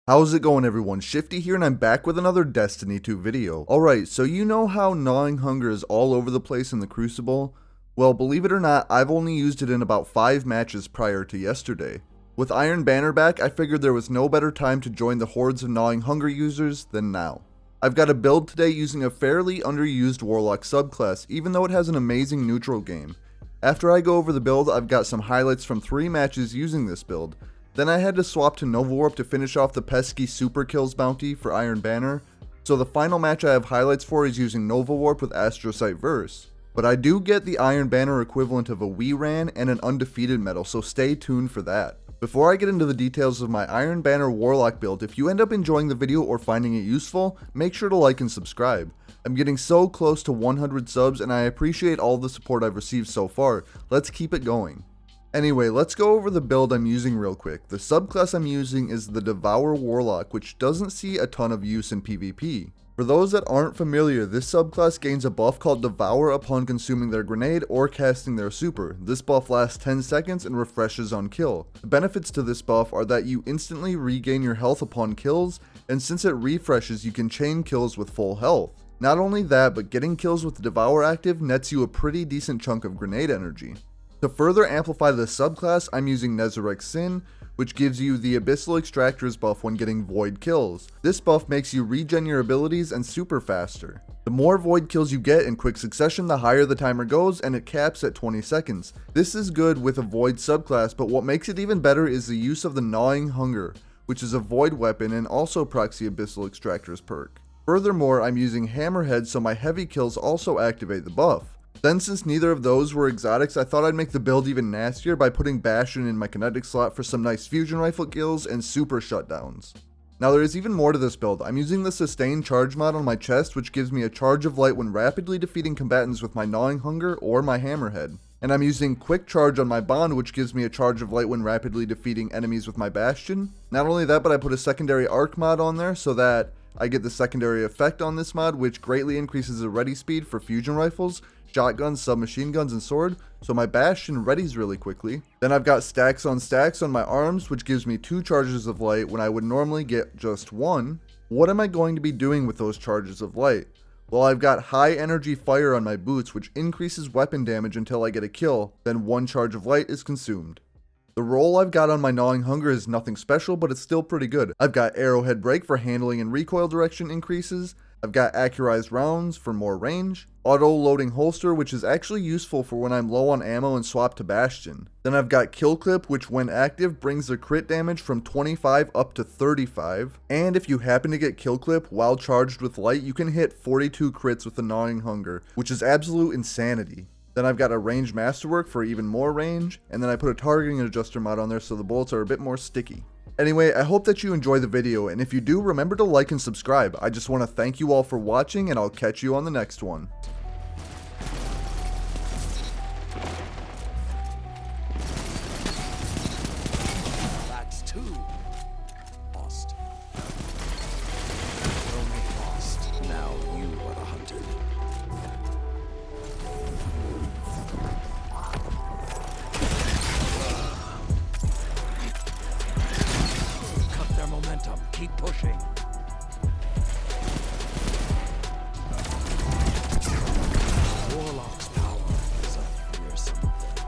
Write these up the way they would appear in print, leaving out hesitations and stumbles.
How's it going, everyone? Shifty here, and I'm back with another Destiny 2 video. Alright, so you know how Gnawing Hunger is all over the place in the Crucible? Well, believe it or not, I've only used it in about 5 matches prior to yesterday. With Iron Banner back, I figured there was no better time to join the hordes of Gnawing Hunger users than now. I've got a build today using a fairly underused Warlock subclass, even though it has an amazing neutral game. After I go over the build, I've got some highlights from 3 matches using this build. Then I had to swap to Nova Warp to finish off the pesky super kills bounty for Iron Banner, so the final match I have highlights for is using Nova Warp with Astrocyte Verse. But I do get the Iron Banner equivalent of a We Ran and an undefeated medal, so stay tuned for that. Before I get into the details of my Iron Banner Warlock build, if you end up enjoying the video or finding it useful, make sure to like and subscribe. I'm getting so close to 100 subs and I appreciate all the support I've received so far. Let's keep it going. Anyway, let's go over the build I'm using real quick. The subclass I'm using is the Devour Warlock, which doesn't see a ton of use in PvP. For those that aren't familiar, this subclass gains a buff called Devour upon consuming their grenade or casting their super. This buff lasts 10 seconds and refreshes on kill. The benefits to this buff are that you instantly regain your health upon kills, and since it refreshes, you can chain kills with full health. Not only that, but getting kills with the Devour active nets you a pretty decent chunk of grenade energy. To further amplify the subclass, I'm using Nezerec Sin, which gives you the Abyssal Extractor's buff when getting void kills. This buff makes you regen your abilities and super faster. The more void kills you get in quick succession, the higher the timer goes, and it caps at 20 seconds. This is good with a void subclass, but what makes it even better is the use of the Gnawing Hunger, which is a void weapon and also procs the Abyssal Extractor's perk. Furthermore, I'm using Hammerhead so my heavy kills also activate the buff. Then since neither of those were exotics, I thought I'd make the build even nastier by putting Bastion in my kinetic slot for some nice fusion rifle kills and super shutdowns. Now there is even more to this build. I'm using the sustained charge mod on my chest, which gives me a charge of light when rapidly defeating combatants with my Gnawing Hunger or my Hammerhead. And I'm using quick charge on my bond, which gives me a charge of light when rapidly defeating enemies with my Bastion. Not only that, but I put a secondary arc mod on there so that I get the secondary effect on this mod, which greatly increases the ready speed for fusion rifles, shotguns, submachine guns, and sword, so my Bastion readies really quickly. Then I've got stacks on my arms, which gives me 2 charges of light when I would normally get just 1. What am I going to be doing with those charges of light? Well, I've got high energy fire on my boots, which increases weapon damage until I get a kill, then 1 charge of light is consumed. The roll I've got on my Gnawing Hunger is nothing special, but it's still pretty good. I've got Arrowhead Break for handling and recoil direction increases. I've got Accurized Rounds for more range. Auto Loading Holster, which is actually useful for when I'm low on ammo and swap to Bastion. Then I've got Kill Clip, which when active brings the crit damage from 25 up to 35. And if you happen to get Kill Clip while charged with light, you can hit 42 crits with the Gnawing Hunger, which is absolute insanity. Then I've got a Range Masterwork for even more range, and then I put a targeting adjuster mod on there so the bullets are a bit more sticky. Anyway, I hope that you enjoy the video, and if you do, remember to like and subscribe. I just want to thank you all for watching, and I'll catch you on the next one. That's 2. Lost. Only lost. Now you are the hunted. Cut their momentum. Keep pushing. Warlock's power is a fearsome thing.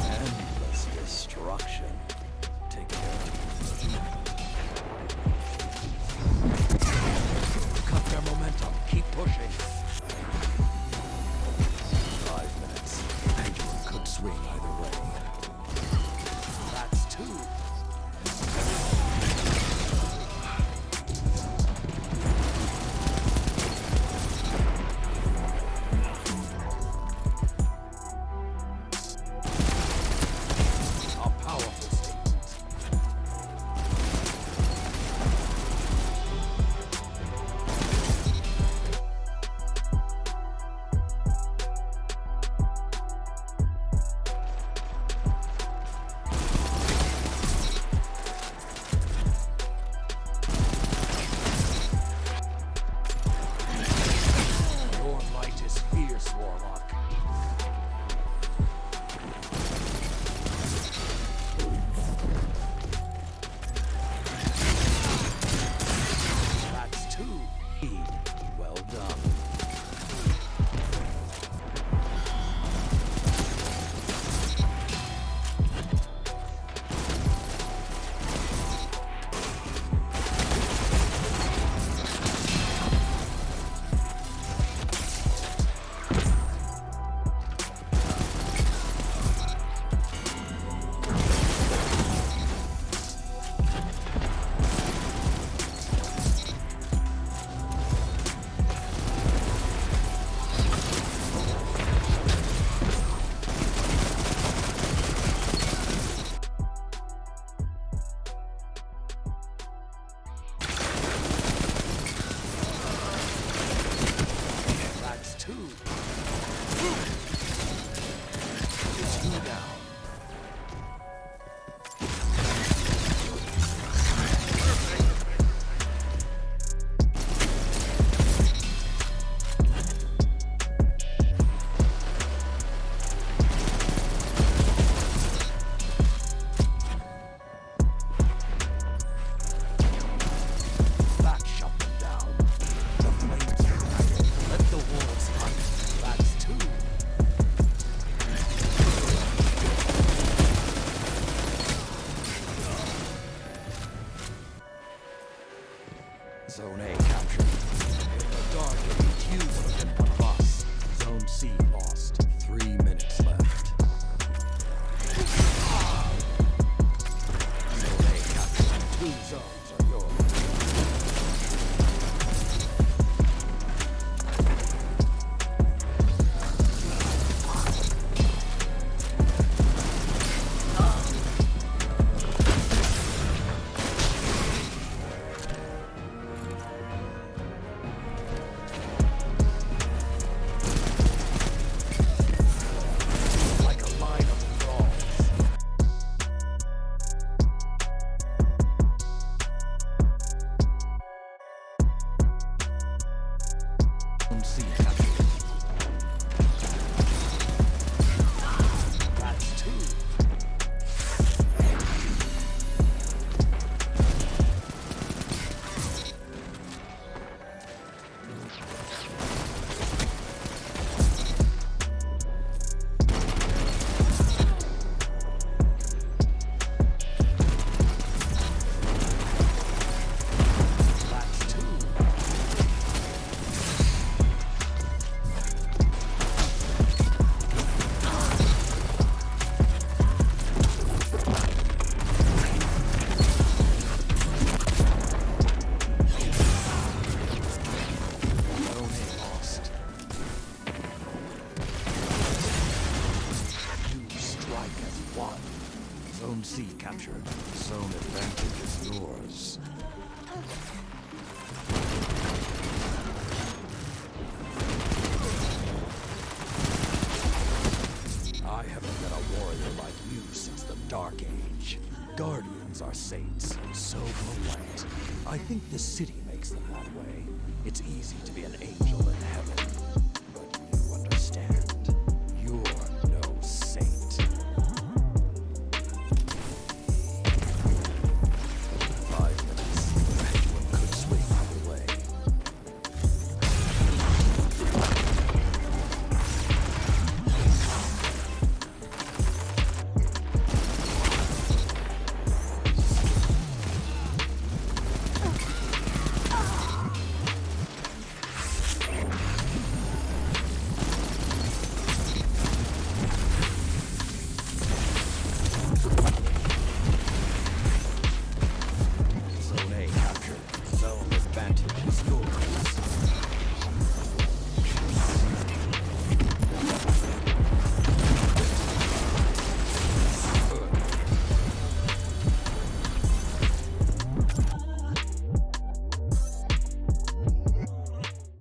Endless destruction. Take care of it. Cut their momentum. Zone A captured. If the Dark had beat you, would have been one of us. Zone C lost. 3 minutes left. Zone A captured. 2 zones are yours. C captured. That's 2. Zone C captured. Zone advantage is yours. I haven't been a warrior like you since the Dark Age. Guardians are saints, so polite. I think the city makes them that way. It's easy to be an angel in heaven, but you understand.